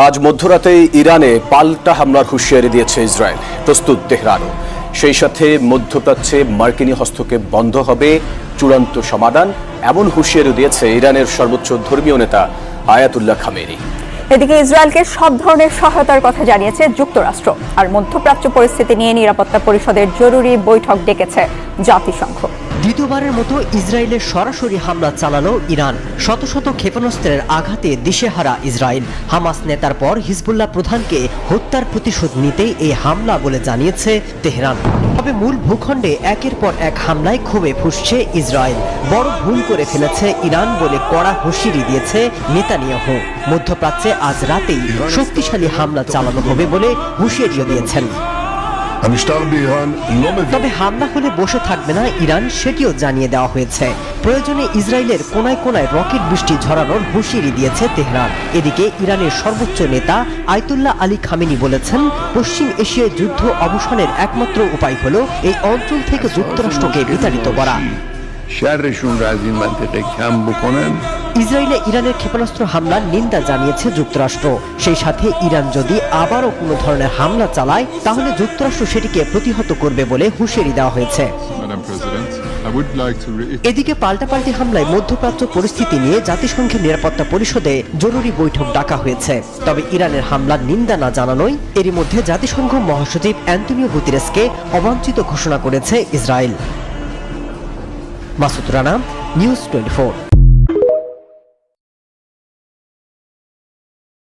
আজ মধ্যরাতে ইরানে পাল্টা হামলার হুঁশিয়ারি দিয়েছে ইসরায়েল। প্রস্তুত তেহরানও। সেই সাথে মধ্যপ্রাচ্যে মার্কিনী হস্তক্ষেপ বন্ধ হবে, চূড়ান্ত সমাধান, এমন হুঁশিয়ারি দিয়েছে ইরানের সর্বোচ্চ ধর্মীয় নেতা আয়াতুল্লাহ খামেনি। এদিকে ইসরায়েলকে সব ধরনের সহায়তার কথা জানিয়েছে যুক্তরাষ্ট্র। আর মধ্যপ্রাচ্য পরিস্থিতি নিয়ে নিরাপত্তা পরিষদের জরুরি বৈঠক ডেকেছে জাতিসংঘ। দ্বিতীয়বারের মতো ইসরায়েলের সরাসরি হামলা চালালো ইরান। শত শত ক্ষেপণাস্ত্রের আঘাতে দিশেহারা ইসরায়েল। হামাস নেতার পর হিজবুল্লাহ প্রধানকে হত্যার প্রতিশোধ নিতেই এই হামলা বলে জানিয়েছে তেহরান। তবে মূল ভূখণ্ডে একের পর এক হামলায় ক্ষোভে ফুঁসছে ইসরায়েল। বড় ভুল করে ফেলেছে ইরান বলে কড়া হুঁশিয়ারি দিয়েছে নেতানিয়াহু। মধ্যপ্রাচ্যে আজ রাতেই শক্তিশালী হামলা চালানো হবে বলে হুঁশিয়ারিও দিয়েছেন। তবে হামলা হলে বসে থাকবে না ইরান, সেটিও জানিয়ে দেওয়া হয়েছে। প্রয়োজনে ইসরায়েলের কোনায় কোনায় রকেট বৃষ্টি ঝরানোর হুঁশিয়ারি দিয়েছে তেহরান। এদিকে ইরানের সর্বোচ্চ নেতা আয়াতুল্লাহ আলী খামেনি বলেছেন, পশ্চিম এশিয়ায় যুদ্ধ অবসানের একমাত্র উপায় হলো এই অঞ্চল থেকে যুক্তরাষ্ট্রকে বিতাড়িত করা। ইসরায়েলে ইরানের ক্ষেপণাস্ত্র হামলার নিন্দা জানিয়েছে যুক্তরাষ্ট্র। সেই সাথে ইরান যদি আবারও কোনো ধরনের হামলা চালায় তাহলে যুক্তরাষ্ট্র সেটিকে প্রতিহত করবে বলে হুঁশিয়ারি দেওয়া হয়েছে। এদিকে পাল্টাপাল্টি হামলায় মধ্যপ্রাচ্য পরিস্থিতি নিয়ে জাতিসংঘের নিরাপত্তা পরিষদে জরুরি বৈঠক ডাকা হয়েছে। তবে ইরানের হামলার নিন্দা না জানানোই এরই মধ্যে জাতিসংঘ মহাসচিব অ্যান্টনিও গুতেরেসকে অবাঞ্ছিত ঘোষণা করেছে ইসরায়েল। মাসুদ রানা, নিউজ 24।